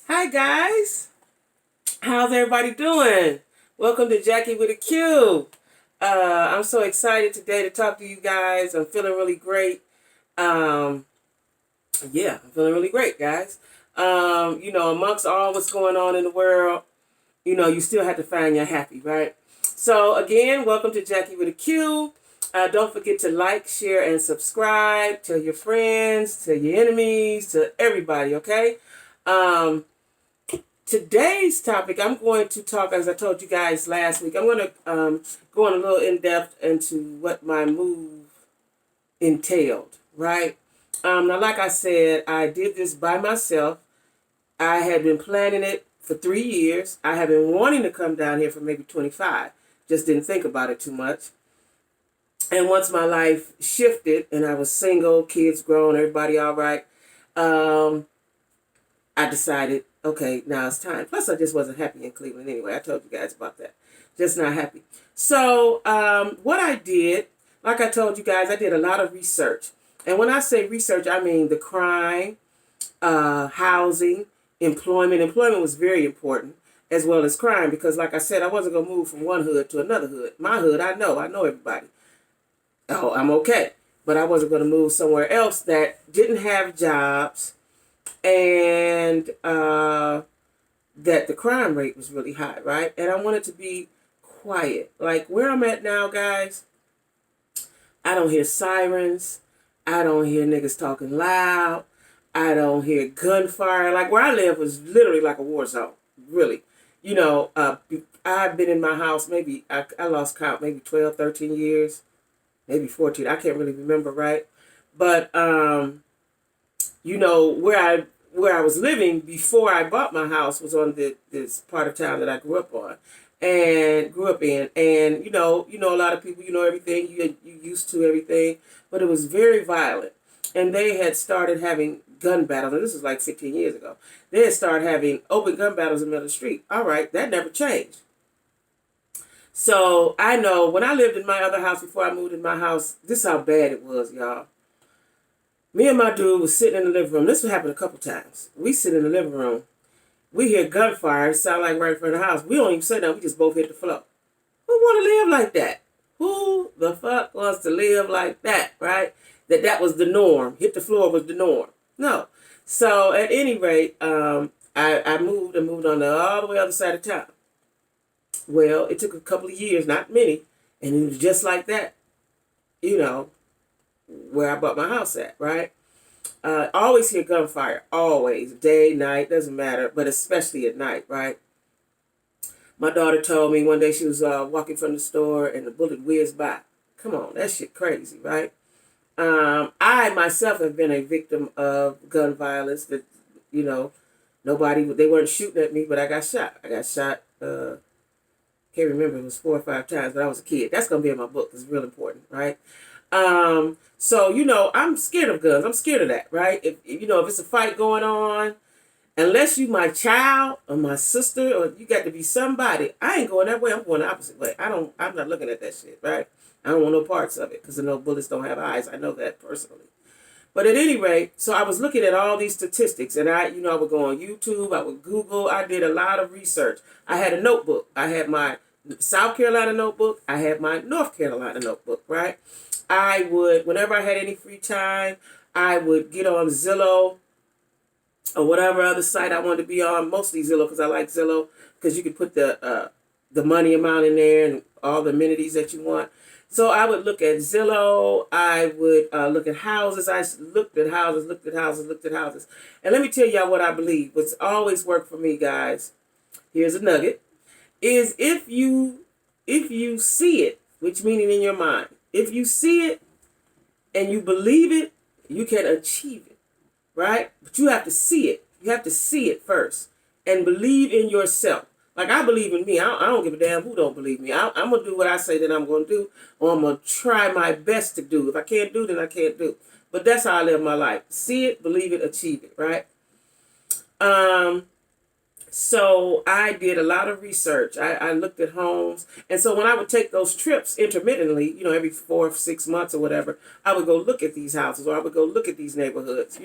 Hi guys, how's everybody doing? Welcome to Jackie with a Q. I'm so excited today to talk to you guys. I'm feeling really great. Um, I'm feeling really great, guys. Amongst all what's going on in the world, you still have to find your happy, right? So again, welcome to Jackie with a Q. Don't forget to like, share, and subscribe. Tell your friends, tell your enemies, to everybody. Okay. Um, Today's topic, I'm going to talk, as I told you guys last week, I'm going to go on a little in depth into what my move entailed, right? Now, like I said, I did this by myself. I had been planning it for 3 years. I have been wanting to come down here for maybe 25. Just didn't think about it too much. And once my life shifted and I was single, kids grown, everybody all right, um, I decided, okay, now it's time. Plus, I just wasn't happy in Cleveland anyway. I told you guys about that. Just not happy. So, what I did, like I told you guys, I did a lot of research. And when I say research, I mean the crime, housing, employment. Employment was very important, as well as crime, because, like I said, I wasn't going to move from one hood to another hood. My hood, I know everybody. Oh, I'm okay. But I wasn't going to move somewhere else that didn't have jobs and that the crime rate was really high, right? And I wanted to be quiet. Like where I'm at now, guys, I don't hear sirens. I don't hear niggas talking loud. I don't hear gunfire. Like where I live was literally like a war zone, really. I've been in my house maybe, I lost count, maybe 12, 13 years, maybe 14. I can't really remember, right? But, where I was living before I bought my house was on this part of town that I grew up on and grew up in. And a lot of people, everything, you used to everything, but it was very violent. And they had started having gun battles. And this was like 15 years ago. They had started having open gun battles in the middle of the street. All right, that never changed. So I know when I lived in my other house before I moved in my house, this is how bad it was, y'all. Me and my dude was sitting in the living room. This would happen a couple times. We sit in the living room. We hear gunfire. It sound like right in front of the house. We don't even say nothing. We just both hit the floor. Who want to live like that? Who the fuck wants to live like that, right? That was the norm. Hit the floor was the norm. No. So at any rate, I moved and moved on all the way other side of town. Well, it took a couple of years, not many, and it was just like that, where I bought my house at, right? Always hear gunfire, always, day, night, doesn't matter, but especially at night, right? My daughter told me one day she was walking from the store and the bullet whizzed by. Come on, that shit crazy, right? I myself have been a victim of gun violence that, they weren't shooting at me, but I got shot. Can't remember, it was 4 or 5 times, but I was a kid. That's going to be in my book. It's real important, right? I'm scared of guns. I'm scared of that, right? If it's a fight going on, unless you my child or my sister or you got to be somebody, I ain't going that way. I'm going the opposite way. I'm not looking at that shit, right? I don't want no parts of it because I know bullets don't have eyes. I know that personally. But at any rate, so I was looking at all these statistics and I would go on YouTube, I would Google, I did a lot of research. I had a notebook. I had my South Carolina notebook. I had my North Carolina notebook, right? I would, whenever I had any free time, I would get on Zillow or whatever other site I wanted to be on, mostly Zillow because I like Zillow because you can put the money amount in there and all the amenities that you want. So I would look at Zillow. I would look at houses. I looked at houses. And let me tell y'all what I believe. What's always worked for me, guys, here's a nugget, is if you see it, which meaning in your mind, if you see it and you believe it, you can achieve it, right? But you have to see it. You have to see it first and believe in yourself. Like I believe in me. I don't give a damn who don't believe me. I'm going to do what I say that I'm going to do, or I'm going to try my best to do. If I can't do, then I can't do. But that's how I live my life. See it, believe it, achieve it, right? So I did a lot of research. I looked at homes. And so when I would take those trips intermittently, every 4 or 6 months or whatever, I would go look at these houses or I would go look at these neighborhoods,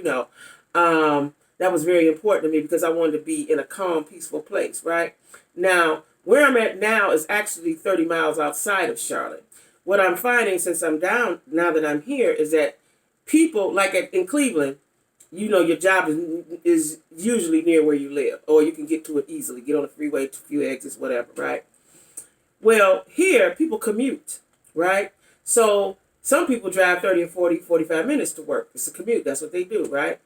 that was very important to me because I wanted to be in a calm, peaceful place, right? Now, where I'm at now is actually 30 miles outside of Charlotte. What I'm finding since I'm down, now that I'm here, is that people, like in Cleveland, you know, your job is usually near where you live, or you can get to it easily, get on the freeway, a few exits, whatever, right? Well, here, people commute, right? So some people drive 30 and 40, 45 minutes to work. It's a commute. That's what they do, right?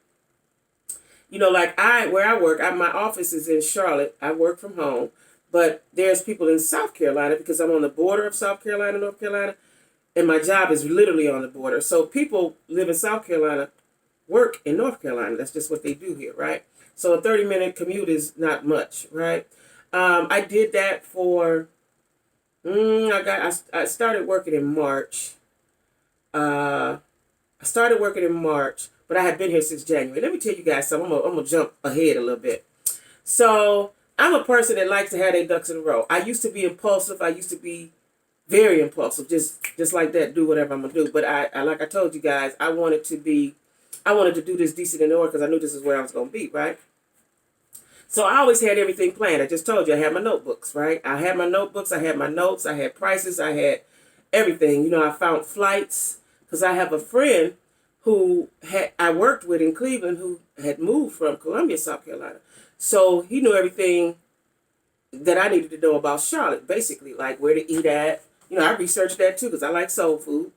You know, like where I work, my office is in Charlotte. I work from home. But there's people in South Carolina because I'm on the border of South Carolina, North Carolina, and my job is literally on the border. So people live in South Carolina, work in North Carolina. That's just what they do here, right? So a 30-minute commute is not much, right? I did that for, I started working in March. I started working in March, but I had been here since January. Let me tell you guys something. I'm gonna jump ahead a little bit. So I'm a person that likes to have their ducks in a row. I used to be impulsive. I used to be very impulsive, just like that, do whatever I'm gonna do. But I like I told you guys, I wanted to do this decent in order because I knew this is where I was gonna be, right? So I always had everything planned. I just told you I had my notebooks, right? I had my notebooks, I had my notes, I had prices, I had everything. You know, I found flights because I have a friend who I worked with in Cleveland who had moved from Columbia, South Carolina. So he knew everything that I needed to know about Charlotte, basically, like where to eat at. You know, I researched that too because I like soul food.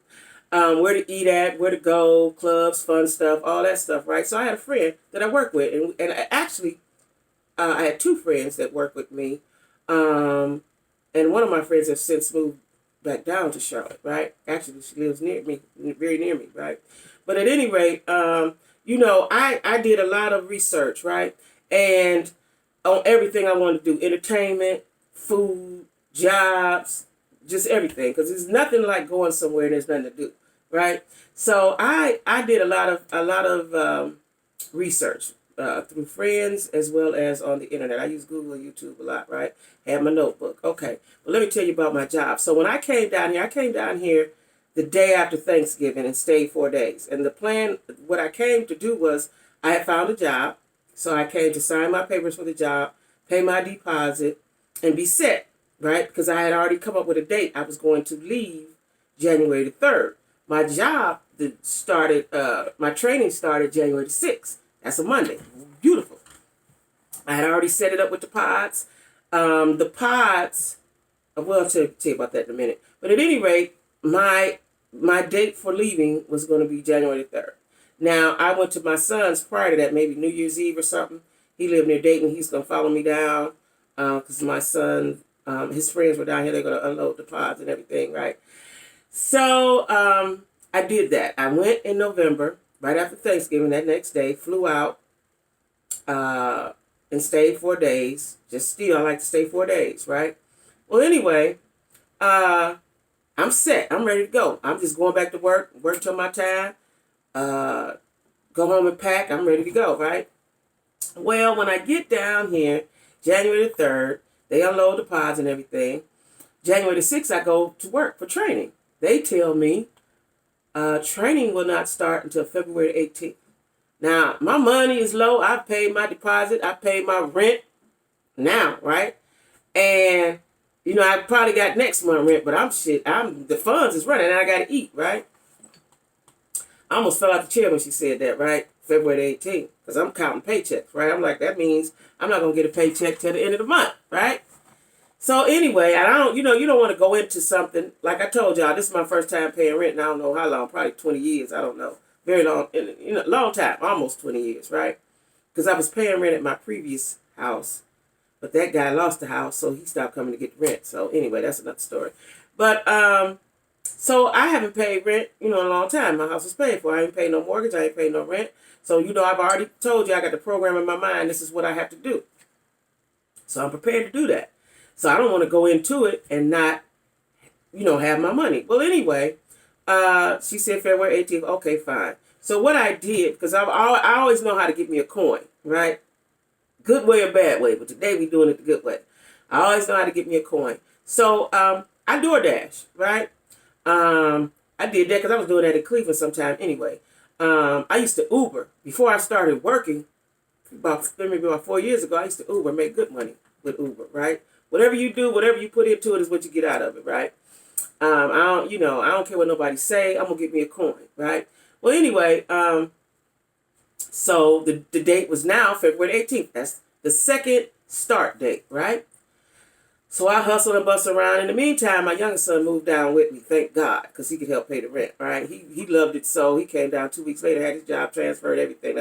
Where to eat at, where to go, clubs, fun stuff, all that stuff, right? So I had a friend that I worked with, and I had two friends that worked with me, and one of my friends has since moved back down to Charlotte, right? Actually, she lives near me, very near me, right? But at any rate, you know, I did a lot of research, right? And on everything I wanted to do, entertainment, food, jobs, just everything. Because there's nothing like going somewhere and there's nothing to do, right? So I did a lot of research through friends as well as on the internet. I use Google, YouTube a lot, right? Had my notebook. Okay, well, let me tell you about my job. So when I came down here the day after Thanksgiving and stayed 4 days. And the plan, what I came to do was I had found a job. So I came to sign my papers for the job, pay my deposit, and be set, right? Because I had already come up with a date. I was going to leave January the 3rd. My job my training started January the 6th. That's a Monday. Beautiful. I had already set it up with the pods. Well, I'll tell you about that in a minute. But at any rate, my date for leaving was going to be January the 3rd. Now, I went to my son's prior to that, maybe New Year's Eve or something. He lived near Dayton. He's going to follow me down because my son, his friends were down here. They're going to unload the pods and everything, right? So I did that. I went in November, right after Thanksgiving, that next day, flew out and stayed 4 days. I like to stay 4 days, right? Well, anyway, I'm set. I'm ready to go. I'm just going back to work till my time. Go home and pack. I'm ready to go, right? Well, when I get down here, January the 3rd, they unload the pods and everything. January the 6th, I go to work for training. They tell me training will not start until February 18th. Now, my money is low. I've paid my deposit. I paid my rent now, right? And, you know, I probably got next month rent, but the funds is running and I got to eat, right? I almost fell out the chair when she said that, right? February 18th, because I'm counting paychecks, right? I'm like, that means I'm not going to get a paycheck till the end of the month, right? So anyway, you don't want to go into something, like I told y'all, this is my first time paying rent, and I don't know how long, probably 20 years, I don't know. Very long, long time, almost 20 years, right? Because I was paying rent at my previous house, but that guy lost the house, so he stopped coming to get rent. So anyway, that's another story. But, so I haven't paid rent, in a long time. My house was paid for. I ain't paid no mortgage. I ain't paid no rent. So, I've already told you I got the program in my mind. This is what I have to do. So I'm prepared to do that. So I don't want to go into it and not, have my money. Well, anyway, she said February 18th. Okay, fine. So what I did, because I always know how to get me a coin, right? Good way or bad way, but today we're doing it the good way. I always know how to get me a coin. So I DoorDash, right? I did that because I was doing that in Cleveland sometime anyway. I used to Uber. Before I started working, maybe about 4 years ago, I used to Uber, make good money with Uber, right? Whatever you do, whatever you put into it is what you get out of it, right? I don't care what nobody say. I'm gonna get me a coin, right? Well, anyway, so the date was now February 18th. That's the second start date, right? So I hustled and bustled around. In the meantime, my youngest son moved down with me, thank God, because he could help pay the rent, right? He loved it, so he came down 2 weeks later, had his job transferred, everything.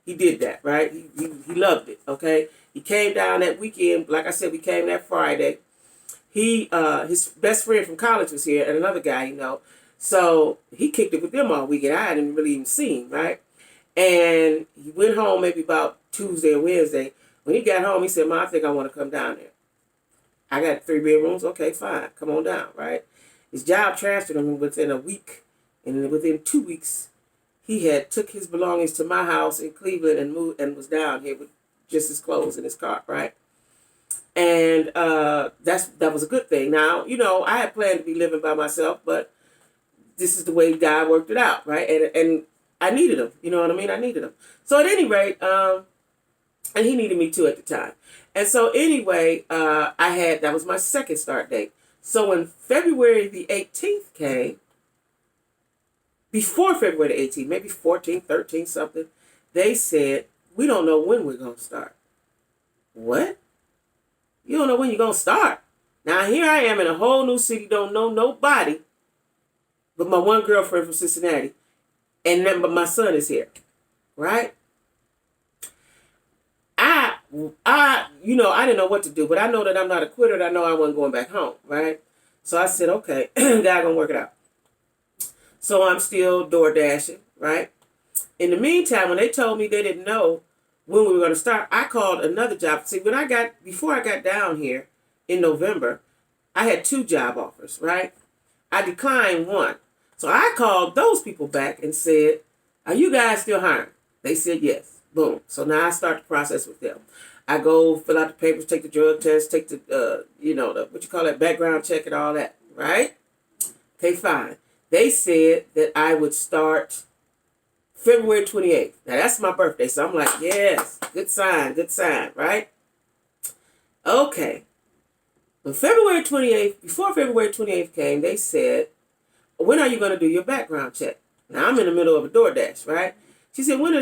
He did that, right? He loved it, okay? He came down that weekend. Like I said, we came that Friday. His best friend from college was here, and another guy, So he kicked it with them all weekend. I hadn't really even seen, right? And he went home maybe about Tuesday or Wednesday. When he got home, he said, "Mom, I think I want to come down there. I got 3 bedrooms. Okay, fine. Come on down," right? His job transferred him within a week. And within 2 weeks, he had took his belongings to my house in Cleveland and moved and was down here with just his clothes in his car, right? And that was a good thing. Now, I had planned to be living by myself, but this is the way God worked it out, right? And I needed him. You know what I mean? I needed him. So at any rate, and he needed me too at the time. And so anyway, that was my second start date. So when February the 18th came, before February the 18th, maybe 14th, 13th, something, they said, "We don't know when we're going to start." What? You don't know when you're going to start? Now here I am in a whole new city, don't know nobody but my one girlfriend from Cincinnati. And then, but my son is here, right? I didn't know what to do, but I know that I'm not a quitter. And I know I wasn't going back home, right? So I said, okay, God gonna work it out. So I'm still door dashing, right? In the meantime, when they told me they didn't know when we were going to start, I called another job. See, before I got down here in November, I had 2 job offers, right? I declined one. So I called those people back and said, "Are you guys still hiring?" They said yes. Boom. So now I start the process with them. I go fill out the papers, take the drug test, take the, background check and all that, right? Okay, fine. They said that I would start February 28th. Now, that's my birthday, so I'm like, yes, good sign, right? Okay. But before February 28th came, they said, "When are you going to do your background check?" Now, I'm in the middle of a DoorDash, right? She said, when are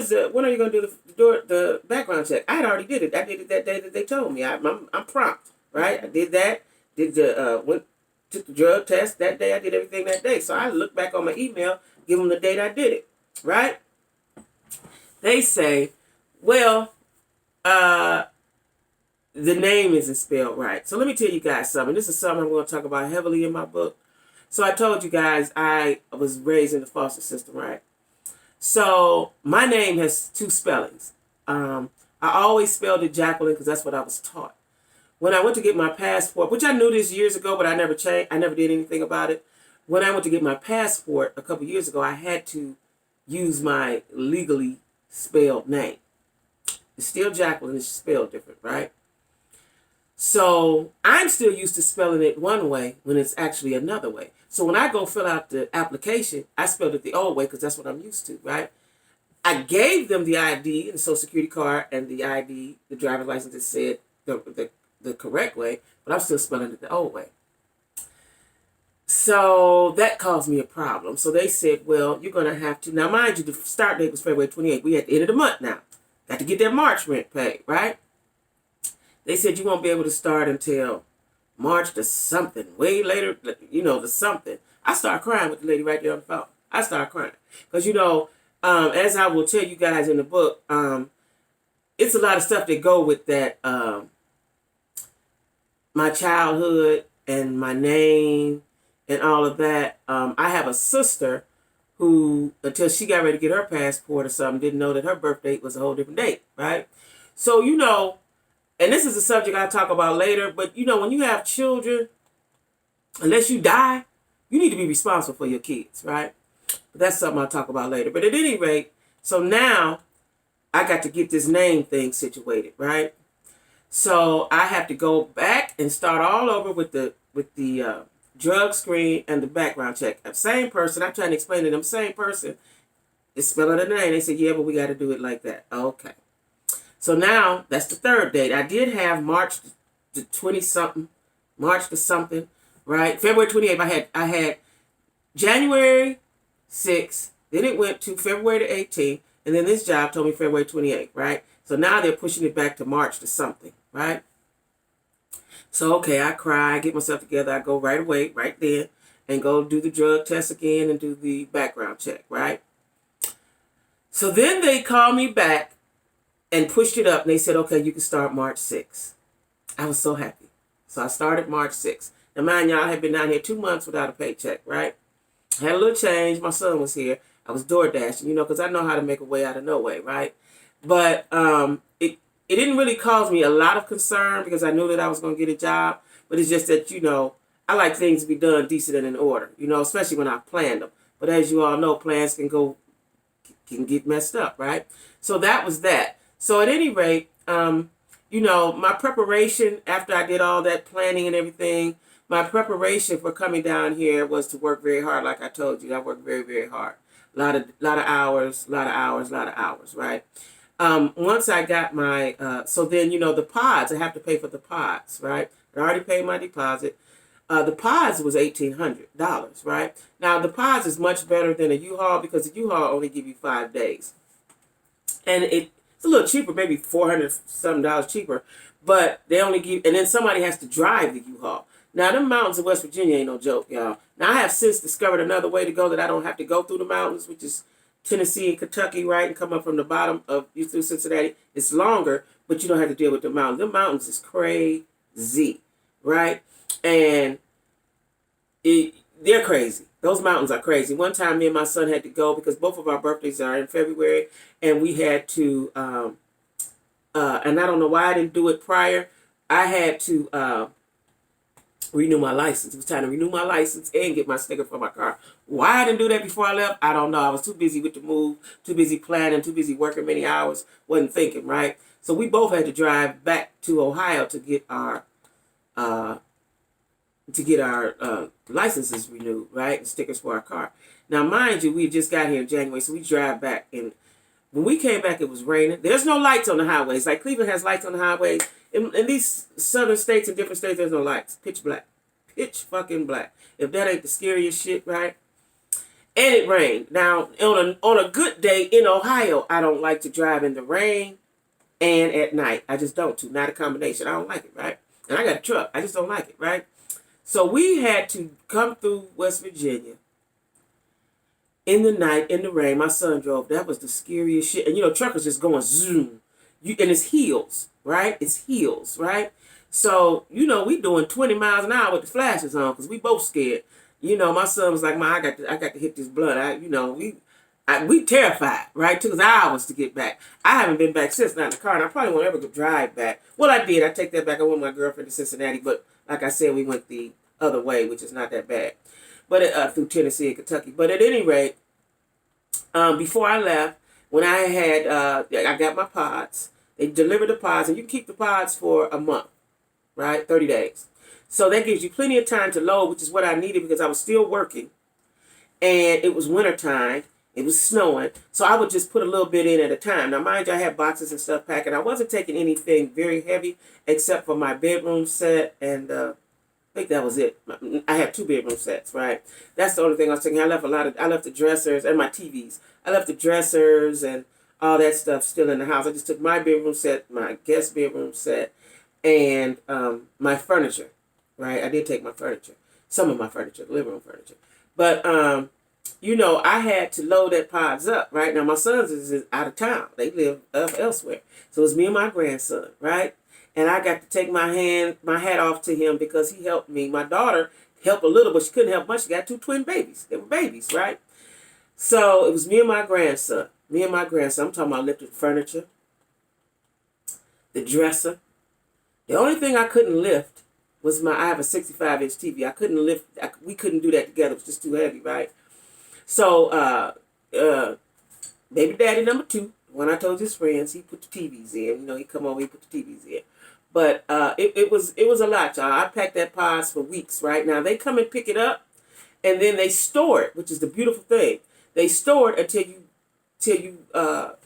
you going to do the background check? I had already did it. I did it that day that they told me. I'm prompt, right? I did that. Took the drug test that day. I did everything that day. So I look back on my email, give them the date I did it, right? They say, well, the name isn't spelled right. So let me tell you guys something. This is something I'm going to talk about heavily in my book. So I told you guys I was raised in the foster system, right? So my name has 2 spellings. I always spelled it Jacqueline because that's what I was taught. When I went to get my passport, which I knew this years ago, but I never changed. I never did anything about it. When I went to get my passport a couple years ago, I had to use my legally spelled name. It's still Jacqueline. It's spelled different, right? So I'm still used to spelling it one way when it's actually another way. So when I go fill out the application, I spelled it the old way because that's what I'm used to, right? I gave them the ID and the Social Security card and the ID, the driver's license that said the correct way, but I'm still spelling it the old way. So that caused me a problem. So they said, well, you're going to have to, now mind you, the start date was February 28th. We at the end of the month now. Got to get that March rent paid, right? They said you won't be able to start until March to something, way later, to something. I started crying with the lady right there on the phone. I started crying. Because, as I will tell you guys in the book, it's a lot of stuff that go with that, my childhood and my name and all of that. I have a sister who, until she got ready to get her passport or something, didn't know that her birth date was a whole different date, right? So, and this is a subject I'll talk about later, but when you have children, unless you die, you need to be responsible for your kids, right? But that's something I'll talk about later. But at any rate, so now I got to get this name thing situated, right? So I have to go back and start all over with the drug screen and the background check. Same person. I'm trying to explain to them, same person is spelling the name. They said, yeah, but we got to do it like that. Okay. So now that's the third date. I did have March the 20 something, March the something, right? February 28th. I had January 6th. Then it went to February the 18th, and then this job told me February 28th, right? So now they're pushing it back to March to something, right? So okay, I cry, I get myself together, I go right away, right then, and go do the drug test again and do the background check, right? So then they called me back and pushed it up, and they said, okay, you can start March 6th. I was so happy. So I started March 6th. Now, mind y'all, I had been down here 2 months without a paycheck, right? I had a little change. My son was here. I was door dashing, because I know how to make a way out of no way, right? But it didn't really cause me a lot of concern because I knew that I was going to get a job. But it's just that, I like things to be done decent and in order, especially when I planned them. But as you all know, plans can get messed up, right? So that was that. So at any rate, my preparation after I did all that planning and everything, my preparation for coming down here was to work very hard. Like I told you, I worked very, very hard. A lot of hours, right? Once I got my, so then, the pods, I have to pay for the pods, right? I already paid my deposit. The pods was $1,800, right? Now, the pods is much better than a U-Haul because the U-Haul only give you 5 days. And it's a little cheaper, maybe $400 something cheaper, but they only give, and then somebody has to drive the U-Haul. Now, them mountains of West Virginia ain't no joke, y'all. Now, I have since discovered another way to go that I don't have to go through the mountains, which is Tennessee and Kentucky, right, and come up from the bottom of you through Cincinnati. It's longer, but you don't have to deal with the mountains. The mountains is crazy, right? And they're crazy. Those mountains are crazy. One time, me and my son had to go because both of our birthdays are in February, and we had to, and I don't know why I didn't do it prior. I had to renew my license. It was time to renew my license and get my sticker for my car. Why I didn't do that before I left, I don't know. I was too busy with the move, too busy planning, too busy working many hours, wasn't thinking, right? So we both had to drive back to Ohio to get our licenses renewed, right? And stickers for our car. Now, mind you, we just got here in January, so we drive back. And when we came back, it was raining. There's no lights on the highways. Like Cleveland has lights on the highways. In these southern states and different states, there's no lights. Pitch black. Pitch fucking black. If that ain't the scariest shit, right? And it rained. Now, on a good day in Ohio, I don't like to drive in the rain and at night. I just don't. Not a combination. I don't like it, right? And I got a truck. I just don't like it, right? So we had to come through West Virginia in the night, in the rain. My son drove. That was the scariest shit. And, truckers just going zoom. And it's hills, right? It's hills, right? So, we doing 20 miles an hour with the flashes on because we both scared. My son was like, I got to hit this blunt. We terrified, right? It took us hours to get back. I haven't been back since, not in the car, and I probably won't ever go drive back. Well, I did. I take that back. I went with my girlfriend to Cincinnati, but like I said, we went the other way, which is not that bad. But through Tennessee and Kentucky. But at any rate, before I left, when I had, I got my pods. They delivered the pods, and you can keep the pods for a month, right? 30 days. So that gives you plenty of time to load, which is what I needed because I was still working. And it was wintertime. It was snowing. So I would just put a little bit in at a time. Now, mind you, I had boxes and stuff packed, and I wasn't taking anything very heavy except for my bedroom set, and I think that was it. I had 2 bedroom sets, right? That's the only thing I was taking. I left the dressers and my TVs. I left the dressers and all that stuff still in the house. I just took my bedroom set, my guest bedroom set, and my furniture, right? I did take my furniture. Some of my furniture, the living room furniture. But, I had to load that pods up, right? Now, my sons is out of town. They live elsewhere. So it's me and my grandson, right? And I got to take my hat off to him because he helped me. My daughter helped a little, but she couldn't help much. She got 2 twin babies. They were babies, right? So it was me and my grandson. I'm talking about lifting furniture, the dresser. The only thing I couldn't lift was I have a 65-inch TV. I couldn't lift, we couldn't do that together. It was just too heavy, right? So, baby daddy number 2, when I told his friends, he put the TVs in. He come over, he put the TVs in. But it was a lot, y'all. I packed that pods for weeks, right? Now, they come and pick it up, and then they store it, which is the beautiful thing. They store it until you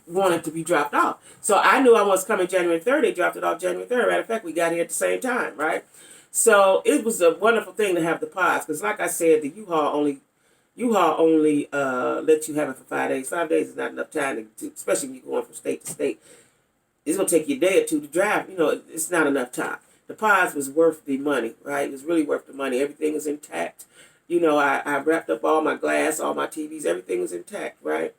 wanted to be dropped off. So I knew I was coming January 3rd. They dropped it off January 3rd. Matter of fact, we got here at the same time, right? So it was a wonderful thing to have the pods because, like I said, the U-Haul only lets you have it for 5 days. 5 days is not enough time to especially when you're going from state to state. It's gonna take you a day or two to drive. It's not enough time. The pods was worth the money, right? It was really worth the money. Everything was intact. I wrapped up all my glass, all my TVs. Everything was intact, right?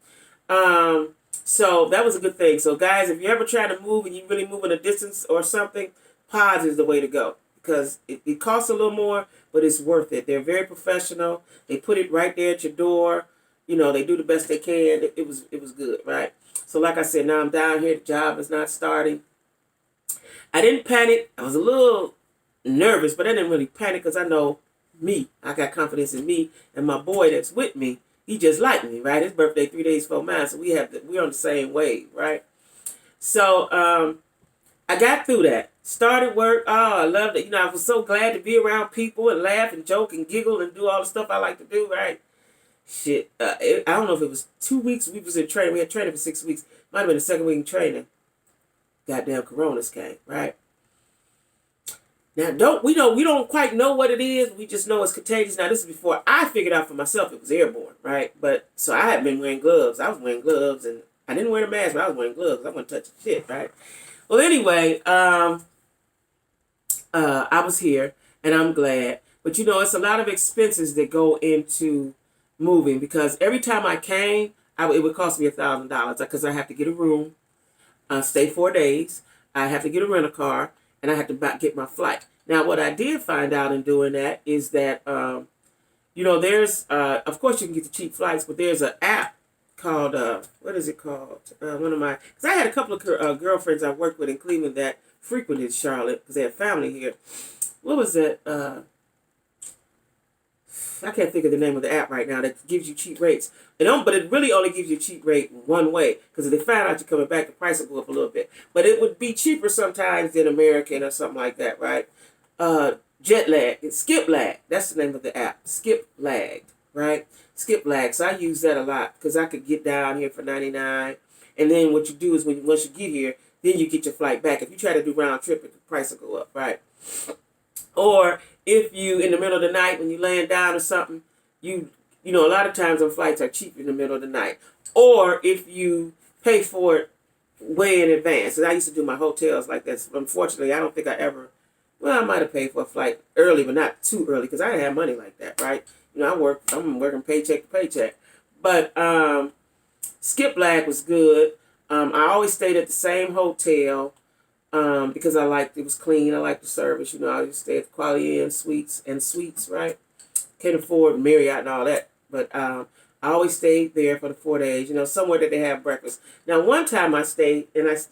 So that was a good thing. So guys, if you're ever trying to move and you really moving a distance or something, pods is the way to go because it costs a little more, but it's worth it. They're very professional. They put it right there at your door. They do the best they can. It was good, right? So like I said, now I'm down here. The job is not starting. I didn't panic. I was a little nervous, but I didn't really panic because I know me. I got confidence in me, and my boy that's with me, he just like me, right? His birthday 3 days before mine, so we're on the same wave, right? So I got through that. Started work. Oh, I loved it. I was so glad to be around people and laugh and joke and giggle and do all the stuff I like to do, right? Shit, I don't know if it was 2 weeks. We was in training. We had training for 6 weeks. Might have been the second week in training. Goddamn coronas came, right? Now, we don't quite know what it is. We just know it's contagious. Now, this is before I figured out for myself it was airborne, right? But, so I had been wearing gloves. I was wearing gloves, and I didn't wear a mask, but I was wearing gloves. I wasn't touching shit, right? Well, anyway, I was here, and I'm glad. But, it's a lot of expenses that go into moving because every time I came, it would cost me $1,000 because I have to get a room, stay 4 days. I have to get a rental car, and I have to get my flight. Now, what I did find out in doing that is that, there's, of course, you can get the cheap flights, but there's an app called, what is it called? Because I had a couple of girlfriends I worked with in Cleveland that frequented Charlotte because they had family here. What was it? I can't think of the name of the app right now that gives you cheap rates. But it really only gives you a cheap rate one way because if they find out you're coming back, the price will go up a little bit. But it would be cheaper sometimes than American or something like that, right? Jet lag. It's Skip Lag. That's the name of the app. Skip Lag, right? Skip Lag. So I use that a lot because I could get down here for $99. And then what you do is once you get here, then you get your flight back. If you try to do round trip, the price will go up, right? Or if you, in the middle of the night, when you're laying down or something, a lot of times on flights are cheap in the middle of the night. Or if you pay for it way in advance. And I used to do my hotels like that. Unfortunately, I don't think I might have paid for a flight early, but not too early because I didn't have money like that, right? I'm working paycheck to paycheck. But Skip Lag was good. I always stayed at the same hotel. Because it was clean. I liked the service. I used to stay at the Quality Inn Suites, right? Can't afford Marriott and all that. But I always stayed there for the 4 days, somewhere that they have breakfast. Now, one time I stayed, because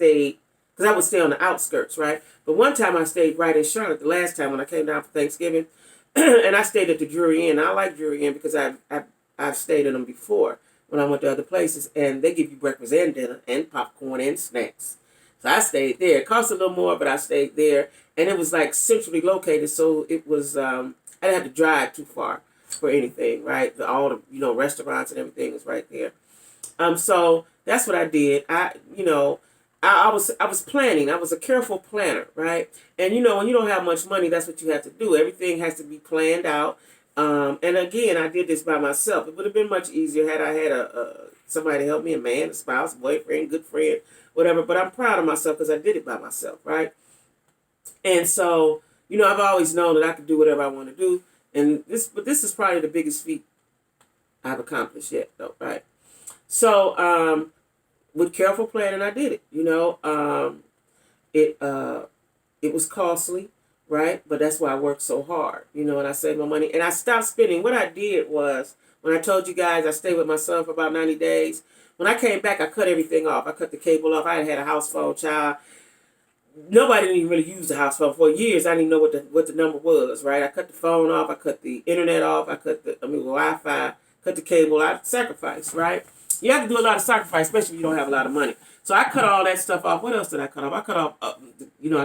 I would stay on the outskirts, right? But one time I stayed right in Charlotte, the last time when I came down for Thanksgiving, and I stayed at the Drury Inn. I like Drury Inn because I've stayed in them before when I went to other places, and they give you breakfast and dinner and popcorn and snacks. So I stayed there. It cost a little more, but I stayed there. And it was centrally located, so it was, I didn't have to drive too far for anything, right? All the, restaurants and everything was right there. So that's what I did. I was planning. I was a careful planner, right? And, when you don't have much money, that's what you have to do. Everything has to be planned out. And again, I did this by myself. It would have been much easier had I had somebody to help me, a man, a spouse, boyfriend, good friend, whatever. But I'm proud of myself because I did it by myself, right? And so, I've always known that I could do whatever I want to do. But this is probably the biggest feat I've accomplished yet, though, right? So, with careful planning, I did it. It was costly, right? But that's why I worked so hard, and I saved my money. And I stopped spending. What I did was, when I told you guys I stayed with my son for about 90 days, when I came back, I cut everything off. I cut the cable off. I had a house phone, child. Nobody didn't even really use the house phone. For years, I didn't even know what the number was, right? I cut the phone off. I cut the internet off. I cut the Wi-Fi, cut the cable. I sacrificed, right? You have to do a lot of sacrifice, especially if you don't have a lot of money. So I cut all that stuff off. What else did I cut off? I cut off, I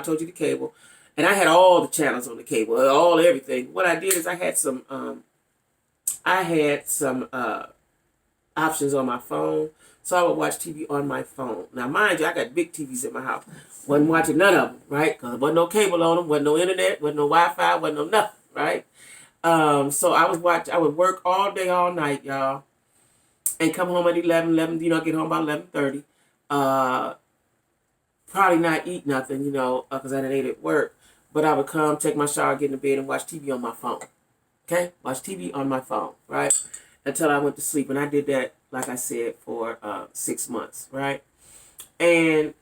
told you the cable. And I had all the channels on the cable, everything. What I did is I had some options on my phone So I would watch TV on my phone. Now, mind you, I got big TVs in my house. Wasn't watching none of them, right? Because there wasn't no cable on them, wasn't no internet, wasn't no Wi-Fi, wasn't no nothing, right? So I would work all day, all night, y'all, and come home at 11, get home about 11:30. Probably not eat nothing, because I didn't eat at work. But I would come, take my shower, get in the bed, and watch TV on my phone. Okay? Watch TV on my phone, right? Until I went to sleep. And I did that, like I said, for 6 months, right? And,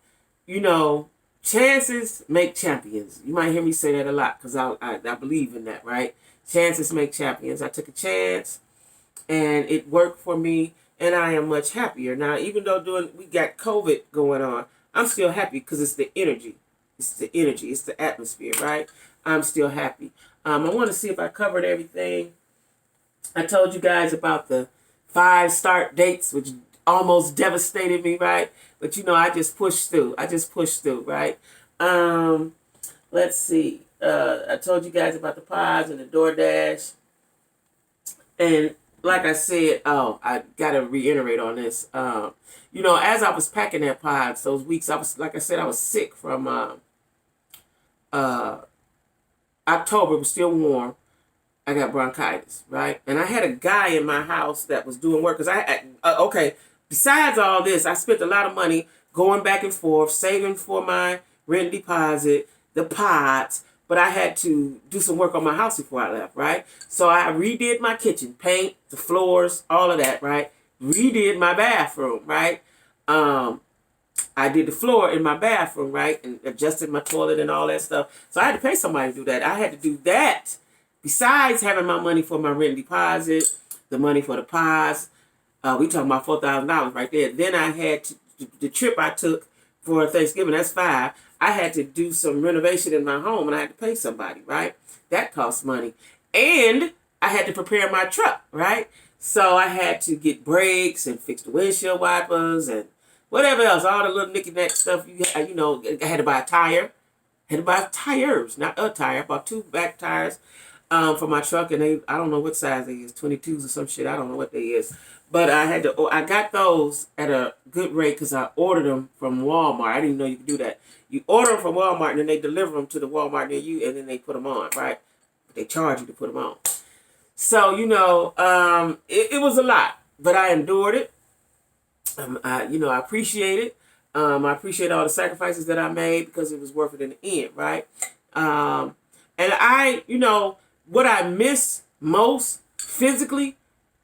chances make champions. You might hear me say that a lot because I believe in that, right? Chances make champions. I took a chance, and it worked for me, and I am much happier. Now, even though we got COVID going on, I'm still happy because it's the energy. It's the energy. It's the atmosphere, right? I'm still happy. I want to see if I covered everything. I told you guys about the 5 start dates, which almost devastated me, right? But, I just pushed through. Right? Let's see. I told you guys about the pods and the DoorDash. And like I said, I got to reiterate on this. As I was packing that pods those weeks, I was sick from October. It was still warm. I got bronchitis, right? And I had a guy in my house that was doing work. Because besides all this, I spent a lot of money going back and forth, saving for my rent deposit, the pods, but I had to do some work on my house before I left, right? So I redid my kitchen, paint, the floors, all of that, right? Redid my bathroom, right? I did the floor in my bathroom, right? And adjusted my toilet and all that stuff. So I had to pay somebody to do that. I had to do that besides having my money for my rent deposit, the money for the pods. We talking about $4,000 right there. Then I had the trip I took for Thanksgiving, that's $5,000. I had to do some renovation in my home, and I had to pay somebody, right? That costs money. And I had to prepare my truck, right? So I had to get brakes and fix the windshield wipers and whatever else, all the little knick-knack stuff. I had to buy a tire. I had to buy tires, not a tire. I bought 2 back tires for my truck, and I don't know what size they is, 22s or some shit. I don't know what they is. But I got those at a good rate because I ordered them from Walmart. I didn't even know you could do that. You order them from Walmart, and then they deliver them to the Walmart near you, and then they put them on, right? But they charge you to put them on. So, it was a lot, but I endured it. I appreciate it. I appreciate all the sacrifices that I made because it was worth it in the end, right? And what I miss most physically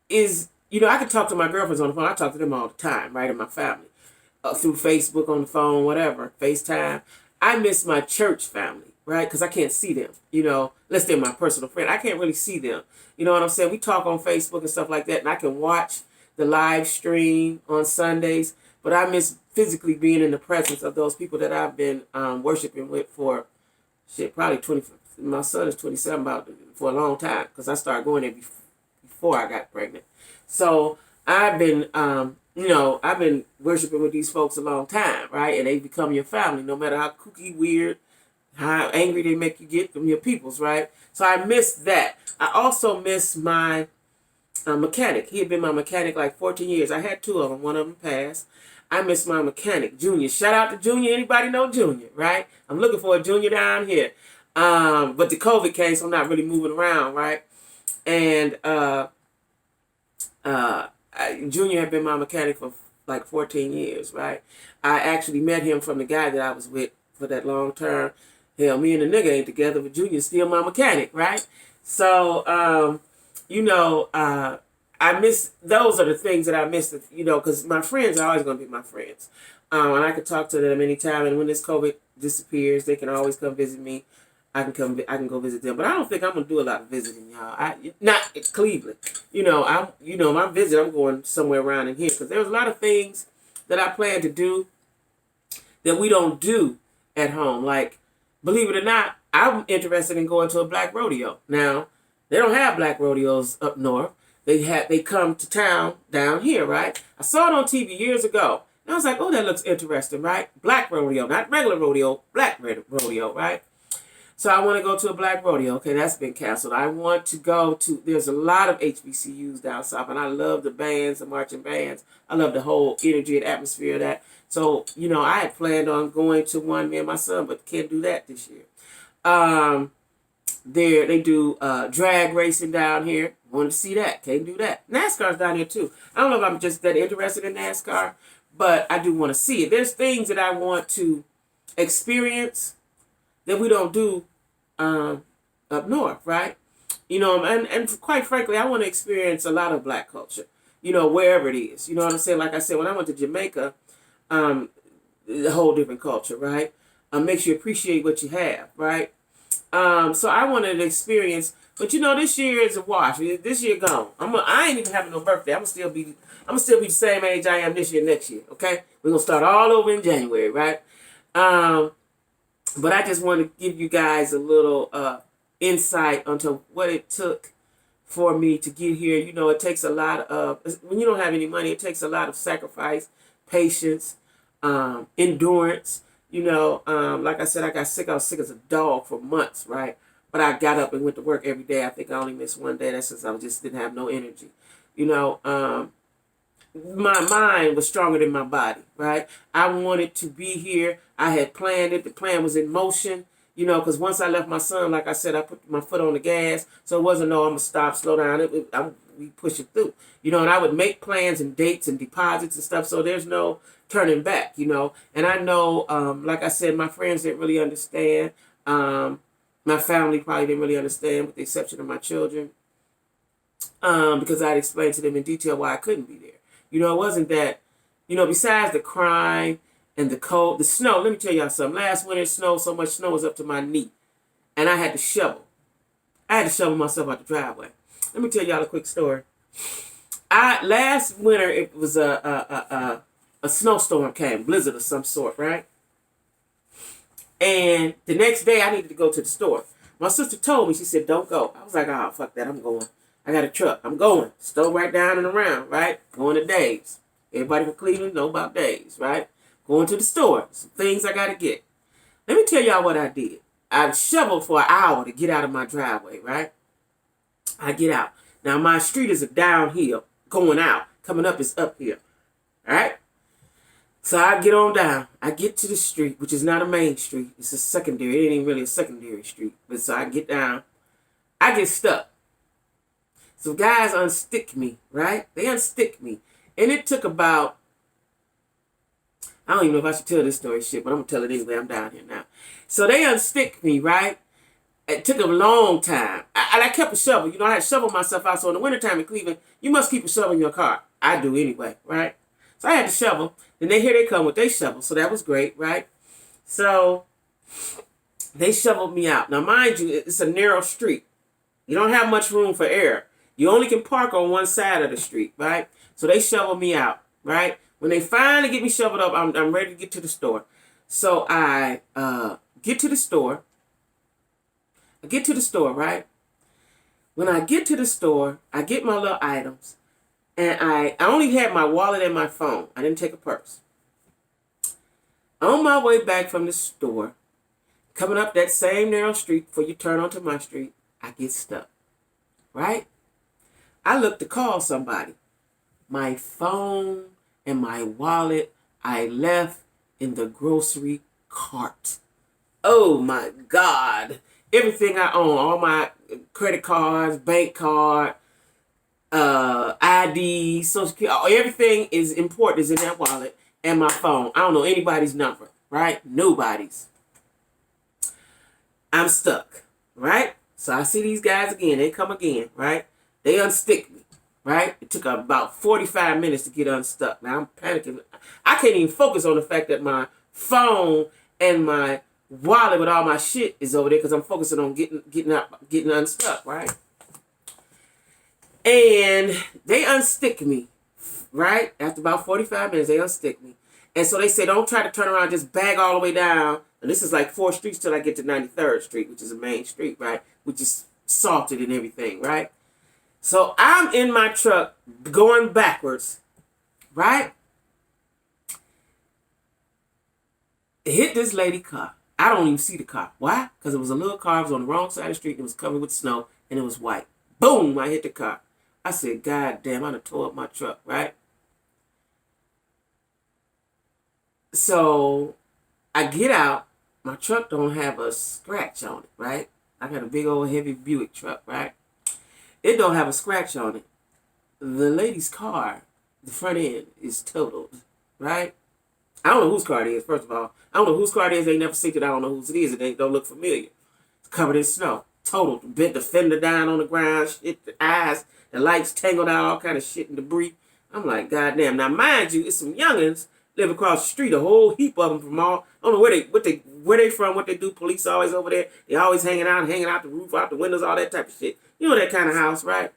is, I could talk to my girlfriends on the phone. I talk to them all the time, right, in my family. Through Facebook, on the phone, whatever, FaceTime. I miss my church family, right? Because I can't see them, unless they're my personal friend. I can't really see them. You know what I'm saying? We talk on Facebook and stuff like that, and I can watch the live stream on Sundays, but I miss physically being in the presence of those people that I've been worshiping with for, probably 20, my son is 27, for a long time, because I started going there before I got pregnant. So I've been, I've been worshiping with these folks a long time, right? And they become your family, no matter how kooky, weird, how angry they make you get from your peoples, right? So I miss that. I also miss my mechanic. He had been my mechanic like 14 years. I had 2 of them. One of them passed. I miss my mechanic, Junior. Shout out to Junior. Anybody know Junior, right? I'm looking for a Junior down here. But the COVID came, so I'm not really moving around, right? And Junior had been my mechanic for like 14 years, right? I actually met him from the guy that I was with for that long term. Hell, me and the nigga ain't together, but Junior's still my mechanic, right? So, I miss, those are the things that I miss, because my friends are always going to be my friends. And I can talk to them anytime. And when this COVID disappears, they can always come visit me. I can go visit them. But I don't think I'm going to do a lot of visiting, y'all. Not in Cleveland. My visit, I'm going somewhere around in here. Because there's a lot of things that I plan to do that we don't do at home. Like, believe it or not, I'm interested in going to a black rodeo. Now, they don't have black rodeos up north. They come to town down here, right? I saw it on TV years ago. And I was like, oh, that looks interesting, right? Black rodeo, not regular rodeo, black rodeo, right? So I want to go to a black rodeo. Okay, that's been canceled. I want to go to, there's a lot of HBCUs down south, and I love the bands, the marching bands. I love the whole energy and atmosphere of that. So, you know, I had planned on going to one, me and my son, but can't do that this year. They do drag racing down here. Wanted to see that. Can't do that. NASCAR's down here too. I don't know if I'm just that interested in NASCAR, but I do want to see it. There's things that I want to experience that we don't do up north, right? You know, and quite frankly, I want to experience a lot of black culture, you know, wherever it is. You know what I'm saying? Like I said, when I went to Jamaica, a whole different culture, right? Makes you appreciate what you have, right? So I wanted to experience, but you know, this year is a wash. This year gone. I ain't even having no birthday. I'm gonna still be the same age I am this year, next year. Okay, we're gonna start all over in January, right? But I just want to give you guys a little insight onto what it took for me to get here. You know, it takes a lot of, when you don't have any money, it takes a lot of sacrifice, patience, endurance. You know, like I said, I got sick. I was sick as a dog for months, right? But I got up and went to work every day. I think I only missed one day. That's since I just didn't have no energy. You know, my mind was stronger than my body, right? I wanted to be here. I had planned it. The plan was in motion, you know, because once I left my son, like I said, I put my foot on the gas. So it wasn't, no, I'm going to stop, slow down. We push it through, you know, and I would make plans and dates and deposits and stuff. So there's no turning back, you know. And I know, like I said, my friends didn't really understand. My family probably didn't really understand, with the exception of my children, because I'd explained to them in detail why I couldn't be there. You know, it wasn't that, you know, besides the crime and the cold, the snow, let me tell y'all something. Last winter, it snowed so much, snow was up to my knee. And I had to shovel. I had to shovel myself out the driveway. Let me tell y'all a quick story. Last winter, it was a snowstorm came, blizzard of some sort, right? And the next day, I needed to go to the store. My sister told me, she said, don't go. I was like, oh, fuck that, I'm going. I got a truck. I'm going. Store right down and around, right? Going to Dave's. Everybody from Cleveland know about Dave's, right? Going to the store. Some things I got to get. Let me tell y'all what I did. I shoveled for an hour to get out of my driveway, right? I get out. Now, my street is a downhill. Going out. Coming up is uphill. All right? So I get on down. I get to the street, which is not a main street. It's a secondary. It ain't even really a secondary street. But so I get down. I get stuck. So guys unstick me, right? They unstick me. And it took about, I don't even know if I should tell this story shit, but I'm going to tell it anyway. I'm down here now. So they unstick me, right? It took a long time. I kept a shovel. You know, I had to shovel myself out. So in the wintertime in Cleveland, you must keep a shovel in your car. I do anyway, right? So I had to shovel. Then here they come with their shovel. So that was great, right? So they shoveled me out. Now, mind you, it's a narrow street. You don't have much room for error. You only can park on one side of the street, right? So they shovel me out, right? When they finally get me shoveled up, I'm ready to get to the store. So I get to the store. I get to the store, right? When I get to the store, I get my little items. And I only had my wallet and my phone. I didn't take a purse. On my way back from the store, coming up that same narrow street before you turn onto my street, I get stuck, right? I look to call somebody. My phone and my wallet I left in the grocery cart. Oh my God. Everything I own, all my credit cards, bank card, ID, social security, everything is important is in that wallet and my phone. I don't know anybody's number, right? Nobody's. I'm stuck, right? So I see these guys again. They come again, right? They unstick me, right? It took about 45 minutes to get unstuck. Now I'm panicking. I can't even focus on the fact that my phone and my wallet with all my shit is over there because I'm focusing on getting unstuck, right? And they unstick me, right? After about 45 minutes, they unstick me. And so they say, don't try to turn around, just bag all the way down. And this is like 4 streets till I get to 93rd Street, which is a main street, right? Which is salted and everything, right? So I'm in my truck going backwards, right? It hit this lady car. I don't even see the car. Why? Because it was a little car. It was on the wrong side of the street. And it was covered with snow. And it was white. Boom! I hit the car. I said, God damn, I done tore up my truck, right? So I get out. My truck don't have a scratch on it, right? I got a big old heavy Buick truck, right? It don't have a scratch on it. The lady's car, the front end, is totaled, right? I don't know whose car it is, first of all. I don't know whose car it is. They never seen it. I don't know whose it is. It don't look familiar. It's covered in snow. Totaled. Bent the fender down on the ground. Shit, the eyes, the lights tangled out, all kind of shit and debris. I'm like, goddamn. Now, mind you, it's some youngins live across the street. A whole heap of them from all. I don't know where they from, what they do. Police always over there. They always hanging out the roof, out the windows, all that type of shit. You know that kind of house, right?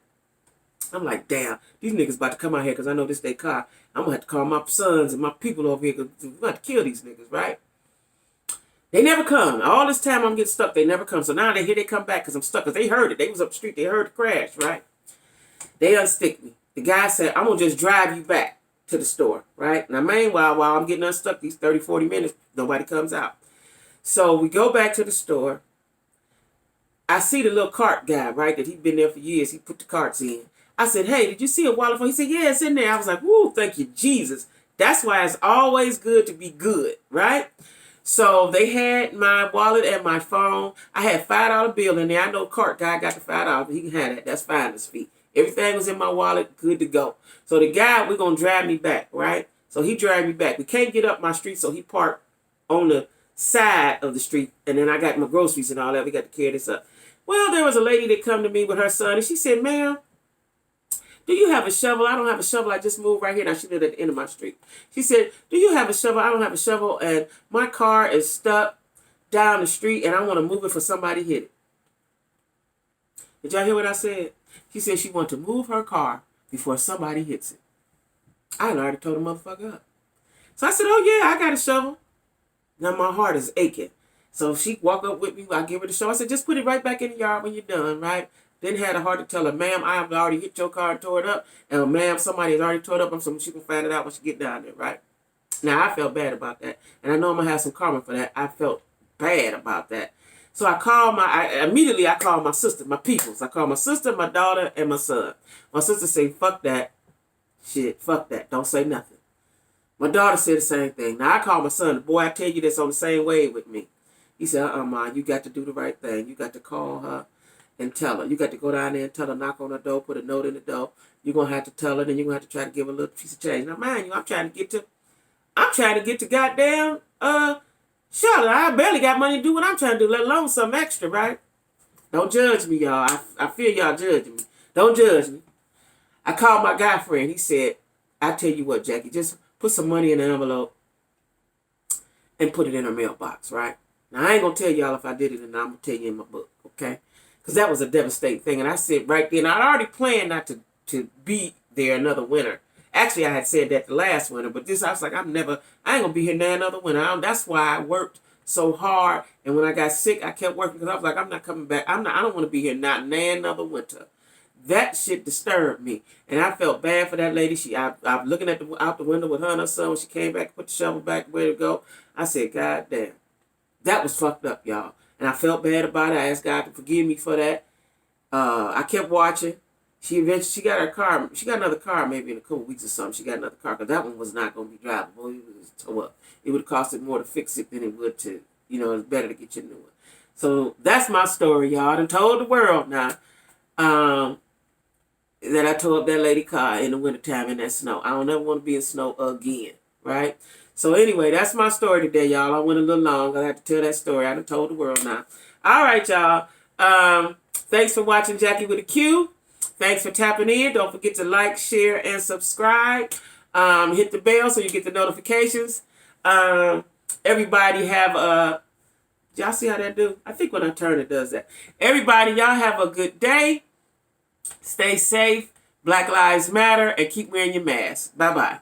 I'm like, damn, these niggas about to come out here because I know this their car. I'm going to have to call my sons and my people over here because we're about to kill these niggas, right? They never come. All this time I'm getting stuck, they never come. So now they come back because I'm stuck because they heard it. They was up the street. They heard the crash, right? They unstick me. The guy said, I'm going to just drive you back to the store, right? Now, meanwhile, while I'm getting unstuck these 30, 40 minutes, nobody comes out. So we go back to the store. I see the little cart guy, right, that he'd been there for years. He put the carts in. I said, hey, did you see a wallet phone? He said, yeah, it's in there. I was like, woo, thank you, Jesus. That's why it's always good to be good, right? So they had my wallet and my phone. I had $5 bill in there. I know cart guy got the $5. He can have that. That's fine as feet. Everything was in my wallet, good to go. So the guy, we're going to drive me back, right? So he drive me back. We can't get up my street, so he parked on the side of the street. And then I got my groceries and all that. We got to carry this up. Well, there was a lady that come to me with her son, and she said, ma'am, do you have a shovel? I don't have a shovel. I just moved right here. Now, she lived at the end of my street. She said, do you have a shovel? I don't have a shovel, and my car is stuck down the street, and I want to move it for somebody to hit it. Did y'all hear what I said? She said she wanted to move her car before somebody hits it. I had already told the motherfucker up. So I said, oh, yeah, I got a shovel. Now, my heart is aching. So she walk up with me. I give her the shovel. I said, just put it right back in the yard when you're done, right? Then had a heart to tell her, ma'am, I have already hit your car and tore it up. And ma'am, somebody has already tore it up. So she can find it out when she get down there, right? Now, I felt bad about that. And I know I'm going to have some karma for that. I felt bad about that. So immediately I called my sister, my peoples. I called my sister, my daughter, and my son. My sister said, fuck that. Shit, fuck that. Don't say nothing. My daughter said the same thing. Now, I called my son. Boy, I tell you this on the same wave with me. He said, Ma, you got to do the right thing. You got to call her and tell her. You got to go down there and tell her, knock on her door, put a note in the door. You're going to have to tell her, then you're going to have to try to give her a little piece of change. Now, mind you, I'm trying to get to goddamn, Charlotte. I barely got money to do what I'm trying to do, let alone something extra, right? Don't judge me, y'all. I feel y'all judging me. Don't judge me. I called my guy friend. He said, I tell you what, Jackie, just put some money in an envelope and put it in her mailbox, right? Now, I ain't going to tell y'all if I did it or not. I'm going to tell you in my book, okay? Because that was a devastating thing. And I said right then, I'd already planned not to be there another winter. Actually, I had said that the last winter, but this, I was like, I ain't going to be here now another winter. That's why I worked so hard. And when I got sick, I kept working because I was like, I'm not coming back. I don't want to be here not another winter. That shit disturbed me. And I felt bad for that lady. I was looking out the window with her and her son when she came back, put the shovel back where to go. I said, God damn. That was fucked up, y'all. And I felt bad about it. I asked God to forgive me for that. I kept watching. She got her car. She got another car maybe in a couple weeks or something. She got another car because that one was not going to be drivable. It was tore up. It would have costed more to fix it than it would to, it's better to get you a new one. So that's my story, y'all. I done told the world now that I tore up that lady car in the wintertime in that snow. I don't ever want to be in snow again, right? So anyway, that's my story today, y'all. I went a little long. I have to tell that story. I done told the world now. All right, y'all. Thanks for watching Jackie with a Q. Thanks for tapping in. Don't forget to like, share, and subscribe. Hit the bell so you get the notifications. Everybody have a... Y'all see how that do? I think when I turn it does that. Everybody, y'all have a good day. Stay safe. Black Lives Matter. And keep wearing your mask. Bye-bye.